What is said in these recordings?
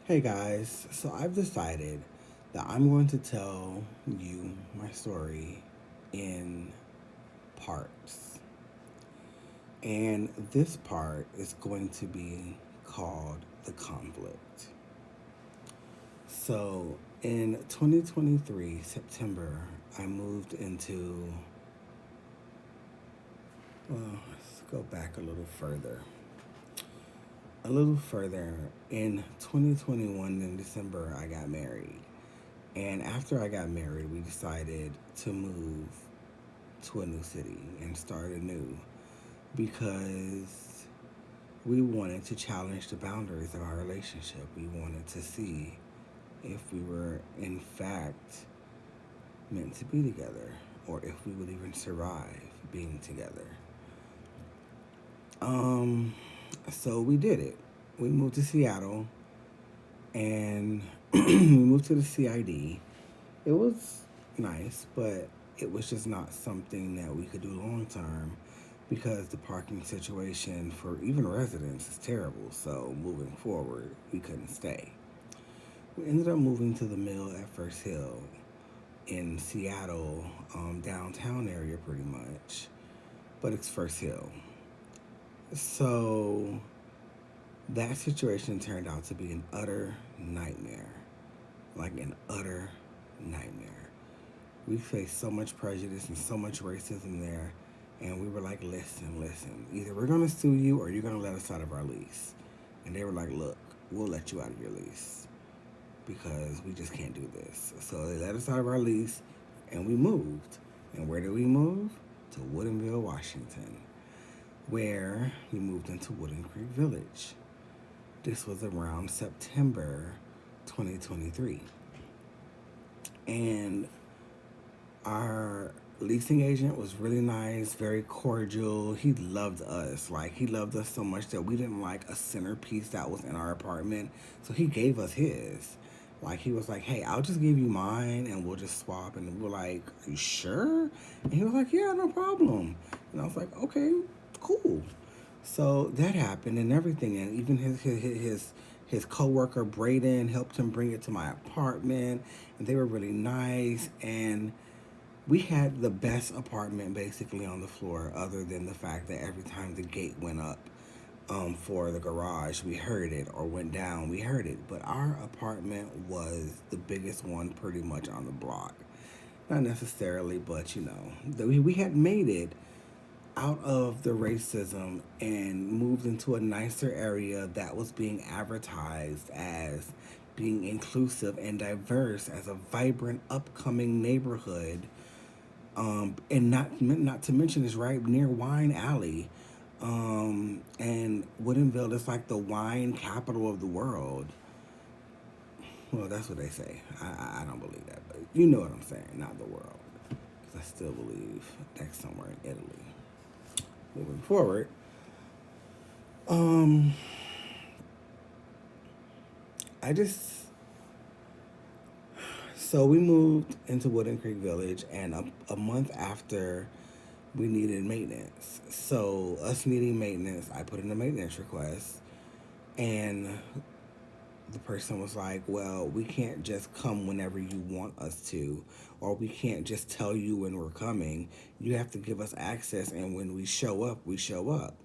Hey guys, so I've decided that I'm going to tell you my story in parts. And this part is going to be called the conflict. So in 2023, September, I moved into, let's go back a little further. A little further, in 2021, in December, I got married. And after I got married, we decided to move to a new city and start anew because we wanted to challenge the boundaries of our relationship. We wanted to see if we were, in fact, meant to be together or if we would even survive being together. Um, so we did it. We moved to Seattle and we moved to the CID. It was nice, but it was just not something that we could do long term because the parking situation for even residents is terrible. So moving forward, we couldn't stay. We ended up moving to the mill at First Hill in Seattle, downtown area pretty much, but it's First Hill. So that situation turned out to be an utter nightmare, like an utter nightmare. We faced so much prejudice and so much racism there. And we were like, listen, either we're going to sue you or you're going to let us out of our lease. And they were like, look, we'll let you out of your lease because we just can't do this. So they let us out of our lease and we moved. And where did we move? To Woodinville, Washington, where we moved into Wooden Creek Village. This was around September 2023. And our leasing agent was really nice, very cordial. He loved us. Like, he loved us so much that we didn't like a centerpiece that was in our apartment. So he gave us his. Like, he was like, hey, I'll just give you mine and we'll just swap. And we were like, are you sure? And he was like, yeah, no problem. And I was like, okay, cool. So that happened and everything. And even his coworker Braden helped him bring it to my apartment. And they were really nice. And we had the best apartment basically on the floor, other than the fact that every time the gate went up for the garage, we heard it, or went down, we heard it. But our apartment was the biggest one pretty much on the block. Not necessarily, but we had made it out of the racism and moved into a nicer area that was being advertised as being inclusive and diverse, as a vibrant upcoming neighborhood, and not to mention it's right near Wine Alley, and Woodinville is like the wine capital of the world. Well, that's what they say. I don't believe that, but you know what I'm saying. Not the world, because I still believe that's somewhere in Italy. Moving forward, um, I just so we moved into Wooden Creek Village, and a month after we needed maintenance. So us needing maintenance, I put in a maintenance request, and the person was like, "Well, we can't just come whenever you want us to, or we can't just tell you when we're coming. You have to give us access, and when we show up, we show up."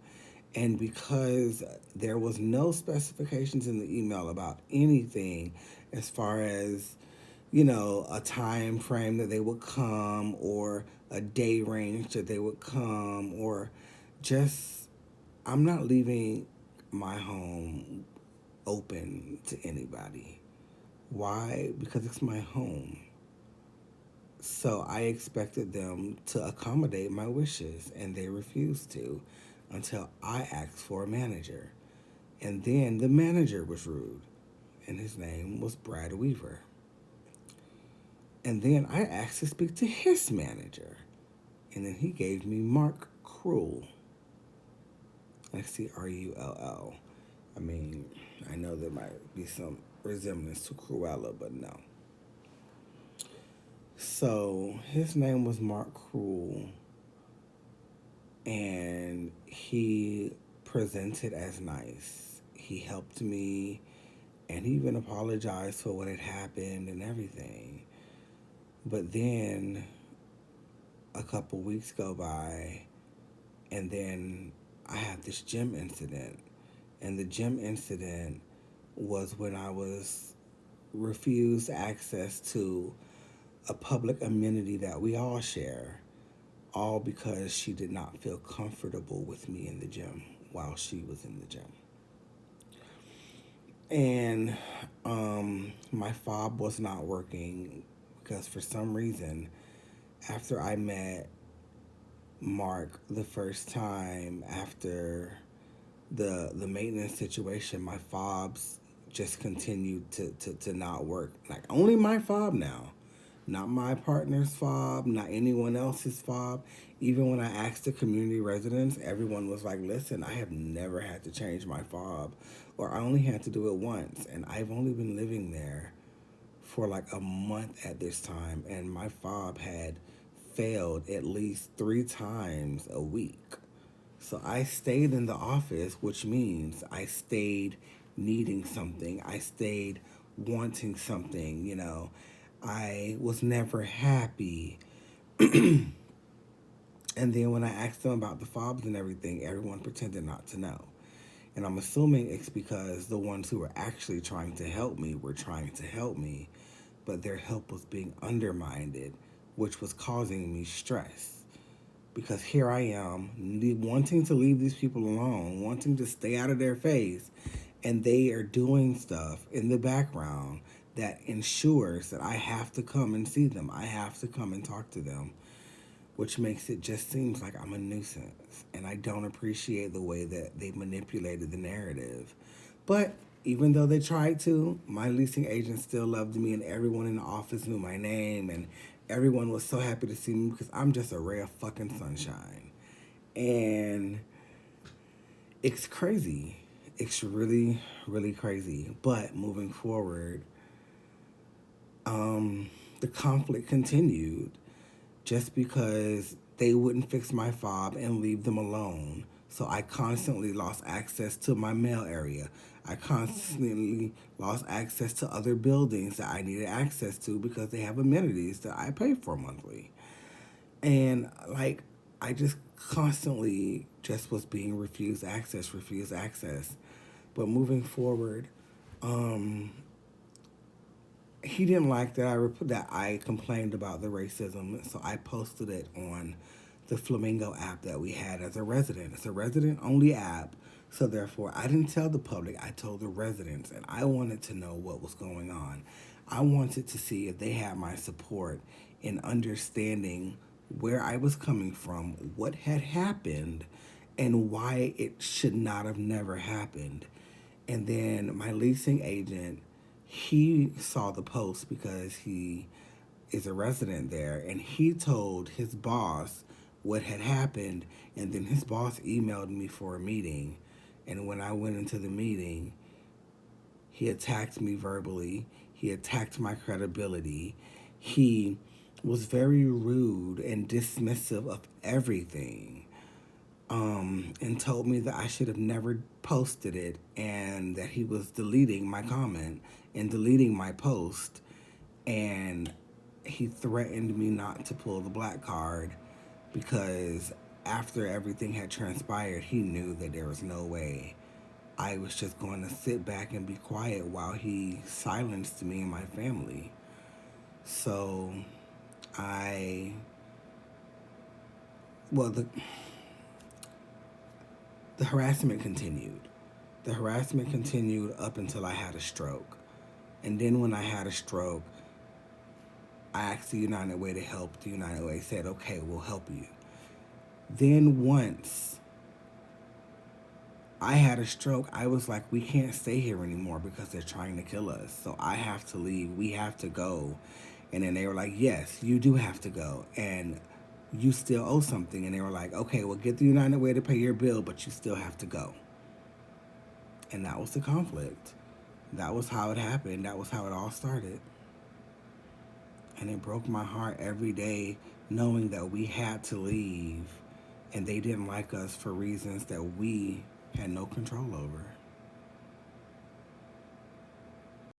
And because there was no specifications in the email about anything as far as a time frame that they would come, or a day range that they would come, or just, I'm not leaving my home open to anybody. Why? Because it's my home. So I expected them to accommodate my wishes, and they refused to until I asked for a manager. And then the manager was rude, and his name was Brad Weaver. And then I asked to speak to his manager. And then he gave me Mark Cruel. Crull. I mean, I know there might be some resemblance to Cruella, but no. So his name was Mark Cruel, and he presented as nice. He helped me And he even apologized for what had happened and everything. But then a couple weeks go by, and then I had this gym incident. And the gym incident was when I was refused access to a public amenity that we all share, all because she did not feel comfortable with me in the gym while she was in the gym. And my fob was not working because for some reason, after I met Mark the first time after the maintenance situation, my fobs just continued to not work. Like only my fob now. Not my partner's fob, not anyone else's fob. Even when I asked the community residents, everyone was like, listen, I have never had to change my fob, or I only had to do it once. And I've only been living there for like a month at this time, and my fob had failed at least 3 times a week. So I stayed in the office, which means I stayed needing something. I stayed wanting something, you know. I was never happy. And then when I asked them about the fobs and everything, everyone pretended not to know. And I'm assuming it's because the ones who were actually trying to help me were trying to help me, but their help was being undermined, which was causing me stress. Because here I am, wanting to leave these people alone, wanting to stay out of their face, and they are doing stuff in the background that ensures that I have to come and see them. I have to come and talk to them, which makes it just seems like I'm a nuisance. And I don't appreciate the way that they manipulated the narrative. But even though they tried to, my leasing agent still loved me, and everyone in the office knew my name, and everyone was so happy to see me because I'm just a ray of fucking sunshine. And it's crazy. It's really, really crazy. But moving forward, the conflict continued just because they wouldn't fix my fob and leave them alone. So I constantly lost access to my mail area. I constantly lost access to other buildings that I needed access to because they have amenities that I pay for monthly. And like I just constantly just was being refused access, refused access. But moving forward, he didn't like that I complained about the racism, so I posted it on the Flamingo app that we had as a resident. It's a resident only app, so therefore I didn't tell the public. I told the residents, and I wanted to know what was going on. I wanted to see if they had my support in understanding where I was coming from, what had happened, and why it should not have never happened. And then my leasing agent, he saw the post because he is a resident there, and he told his boss what had happened. And then his boss emailed me for a meeting, and when I went into the meeting, he attacked me verbally, he attacked my credibility, he was very rude and dismissive of everything, and told me that I should have never posted it, and that he was deleting my comment and deleting my post. And he threatened me not to pull the black card because after everything had transpired, he knew that there was no way I was just going to sit back and be quiet while he silenced me and my family. So I, well, the harassment continued. The harassment continued up until I had a stroke. And then when I had a stroke, I asked the United Way to help. The United Way said, okay, we'll help you. Then once I had a stroke, I was like, we can't stay here anymore because they're trying to kill us. So I have to leave. We have to go. And then they were like, yes, you do have to go. And you still owe something. And they were like, okay, well, get the United Way to pay your bill, but you still have to go. And that was the conflict. That was how it happened. That was how it all started. And it broke my heart every day knowing that we had to leave and they didn't like us for reasons that we had no control over.